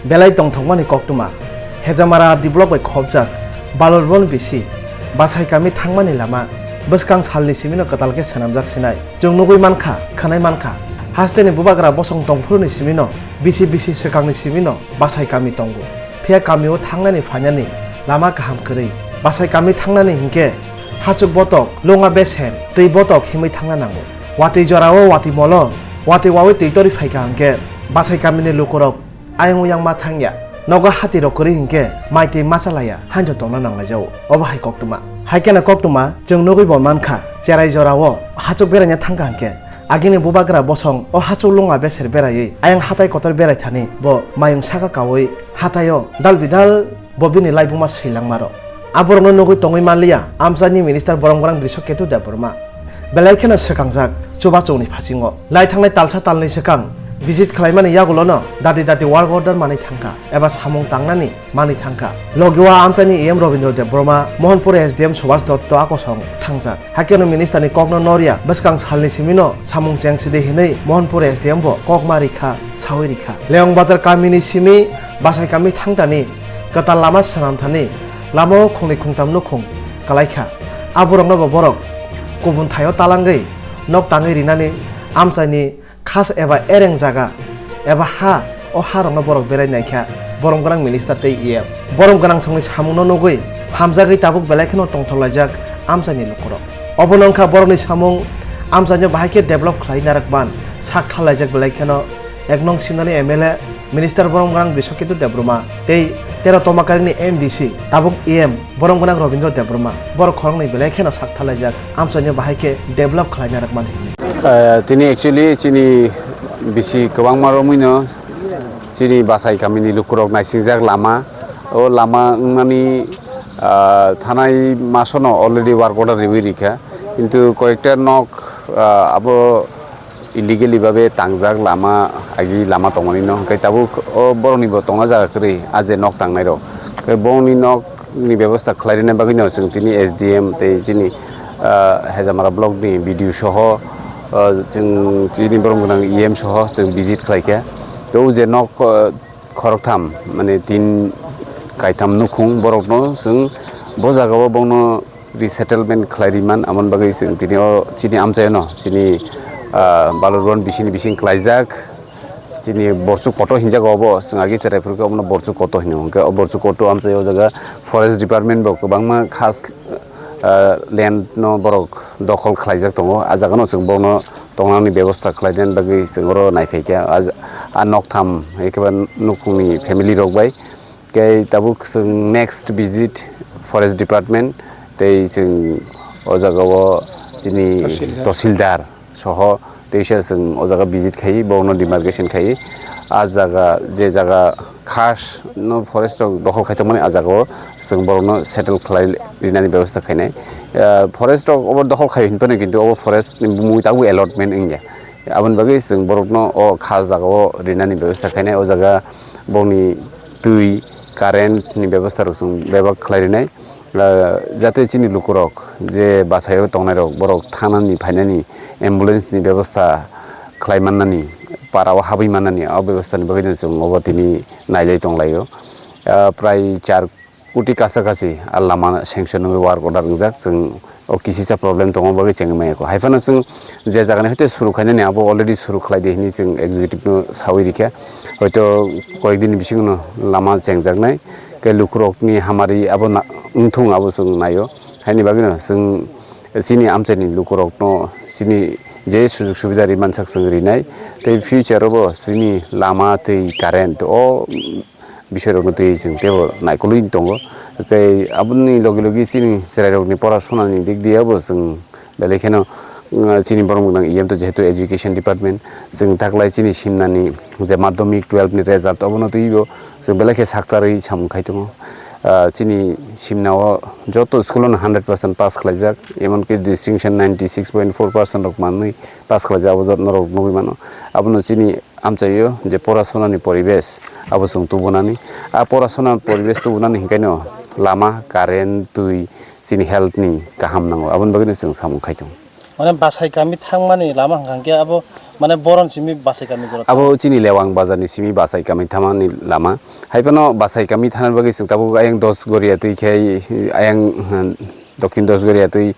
belai tongthokmani koktuma Hezamara develop by khobjak balolbon bisi Bachhai kami thangmani lama bwskang salni simino Kwtalake swnamjak sinai jong nugui mankha khanai mankha hasteni bubagra bosong tongphurni simino bisi swkangni simino Bachhai kami tongo phia kamio thangnani phainani lama kaham kwrwi Bachhai kami thangnani hingke hachuk botok longa besher tei botok himui thangna nango wati jorao wati molo wati wawi teitori phaika hingke Bachhai kamini lukorok ayang uyang ma thangya noga hati rokori hingke maite machalaya hainjo tongna nanglajao obo hai koktuma haikena koktuma jong nugui bon mankha cherai jorao hachuk beranya thangka hingke agini bubagra bosong o hachuk longa beser berai ayang hathai kotor berai thani bo mayung saka kawoi hathayo dalbidal bobini laibuma srilangmaro aborno nugui tongoi manliya amchani minister borong brisok ketu deborma belaikena sekangjak chuba chongni phasingo lai thangnai talsa talni sekang visit khlaimani yagulono dati work order mani thangka eba samung tangnani mani thangka logiwa amchani em Robindra Deborma Mohanpur SDM Subhash Dotto akosong thangjak hakeno minister ni kokno noria bwskang salni simino samung chengside hinei Mohanpur SDM bo kokmari kha sawi rikha leong bazar kamini simi Bachhai kami thangtani Kwtal lama sanamthani lama khungni khungtam nukhung kalaikha aborongno bo borok kubun thayo talangai nok tangai rinani amchani khas eba ereng jaga eba ha o harongno borok berai naikha borong gorang minister tei em borong gorang songni samungno nugui hamjagai tabuk belaikeno tongtholajak amchani lukorok obonongkha borokni samung amchani bahaike develop khlai narakban sak thalajak belaikeno eknong simnani MLA minister borong gorang Bishokitu Debroma tei 13 tomakarini MDC tabuk em borong gorang Robindra Debroma borok khorongni belaikeno sak thalajak amchani bahaike develop khlai narakban hini তিনি actually চিনি বেশি গোবাং মারমইনো চিনি Bachhai kamini lukurok naisingjak lama o lama ngani thanai masono already work order rewi rikha কিন্তু কয়েকটা nok abo illegally ভাবে tangjak lama agi lama tongmani no kai tabu o boroni bo tongna jaga kri aje nok tangnai ro kai boni nok ni ব্যবস্থা khlairina bagino sing tini SDM tei chini Hezamara block ni video soho जों जोंनि बरंगोनां EM सह जों visit खालायखा बेयाव जे नक खरकथाम माने तीन कायथाम नुखुं बरकनो जों ब जागायाव बावनो रिसेटलमेन्ट खालायरिमान आमन बागै जों दिनै चिनि आमचायनो चिनि बालुरबन बिसिनि खालायजाक चिनि बरसु कट हिनजागावबो जों आगे सेरायफोरखौ आमनो बरसु कट हिनो बरसु कट आमचायाव जागा फरेस्ट डिपार्टमेन्ट बो गोबांमा खास land no borok dokol khlaijak tongo ajagano sing bono tongnani ব্যবস্থা khlaiden bagi singoro naifeika a noktham ekeba nukungni family rok bai kei tabuk sing next visit forest department tei sing o jagao chini tahsildar soho teisa sing o jaga visit khai bono demarcation khai a jaga je jaga khas no forest dokol khaitmani a jagao sing borno settle khlai rinani ব্যবস্থা khainai forest over dokol khai hinpane kintu o forest ni mui tagu allotment ingya abon bagi sing borokno o khas jagao rinani ব্যবস্থা khainai o jaga boni tui current ni ব্যবস্থা rosung bebak khlai rinai jate chini lukurok je Bachhai tongnai rok borok thanani phainani ambulance ni ব্যবস্থা khlaimanani parao habi manani o ব্যবস্থা ni bagai jong obotini nailai tonglayo prai 4 কোটি কাছাকাছি আর লামা sanction work order ringjak जों o kisisa problem tongo bagi chengmai ko haifana जों je jagani hote suru khainani abo already suru khlaide hini जों executive no sawi rikha hoyto koyekdin bisingno lama chengjaknai ke lukurokni hamari abo ungthung abo जों nayo haini bagino जों sini amchani lukurokno sini je sujug subida ri mansak जों rinai tei future obo sini lama tei current o বিষয় রকমতে जों তেও নাইকলুই দङो তাই আপনি লগে চিনি সেরাইরকনি পড়াশোনানি দিক দিয়াবো जों বেলেখানো চিনি বরংগোনাं EM তো যেহেতু এডুকেশন ডিপার্টমেন্ট जों থাকলাই চিনি সিমনানি যে মাধ্যমিক 12 नि রেজাল্ট অবনো তৈবো जों বেলেখে সাকতারই সামখাই দङ চিনি সিমনাও যত স্কুলন 100% পাস খালাইজাক এমনকি ডিস্টিংশন 96.4% রক মাননি পাস খালাইজাক অবজত নরক নবি মানো আপনো চিনি আমচাইयो যে পড়াশোনানি পরিবেশ আবসং তুবনানি আ পড়াশোনার পরিবেশ তুবনানি হিকাইনো লামা কারেন্ট তুই চিনি হেলথনি কাহাম নাंगौ আবন bagino जों सामखाइदों Mana Bachhai kami thangmani lama hangke abo mana boron simi Bachhai kami jora. abo chini lewang bazar ni simi Bachhai kami thamani lama haipano Bachhai kami thanar bagi sing tabu ayang dos goria tui khei ayang dokin dos goria tui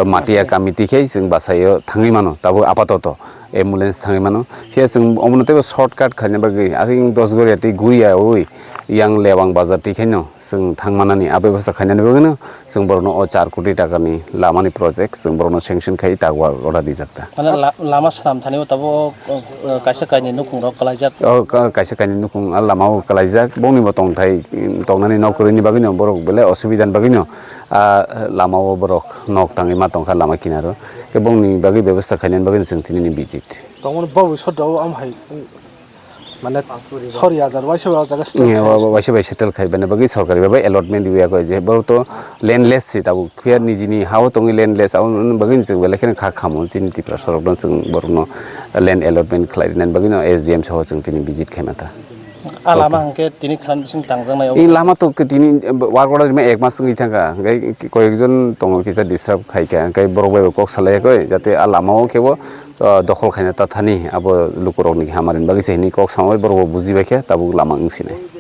matia kami ti khei sing Bachhai thangi mano tabu apatoto ambulance thangi mano khei sing omonte shortcut khane bagi asing dos goria tui guria oi yang lewang bazar ti kheno sing thangmanani abebasta khane bagi sing borno o 4 koti taka ni lama ni project sing borno sanction khai tagwa ora dijakta Mana lama senam thani tabo kaisa kaini nukung rok kalajak. Kaisa kani nukung lama o kalaijak bongni botong thai tongnani nokuri ni bagino borok bele osubidan bagino lama o borok nok tangi ma tongkha lama kinaro ke bongni bagi ব্যবস্থা খাইনান bagin sing tini ni visit তখন বাবু সদাও আমহাই মানে 6000 বাইশো জায়গা waise bai settle khaibane bagi sorkari babai allotment diya ko je bor to landless si tabu khuya nijini hawo tongi landless aw bagin sing bele khen kha khamo chini tipra sorok don sing borno land allotment khlainan bagino SDM soho sing tini visit khaimata Lama hangke tini khan sing tangjang na এই লামা তো তিনি war করার মে এক মাস গই থাকা গাই কয়েকজন তং কিসা disturb খাইকা গাই বড় cock সালাই কই যাতে আ লামাও কেব দখল খাইনা তা থানি আবো লুকুরক নি হামারিন বাগি সেনি কক সামাই বড় বুঝি বাইখা তাবু লামা ইংসিনাই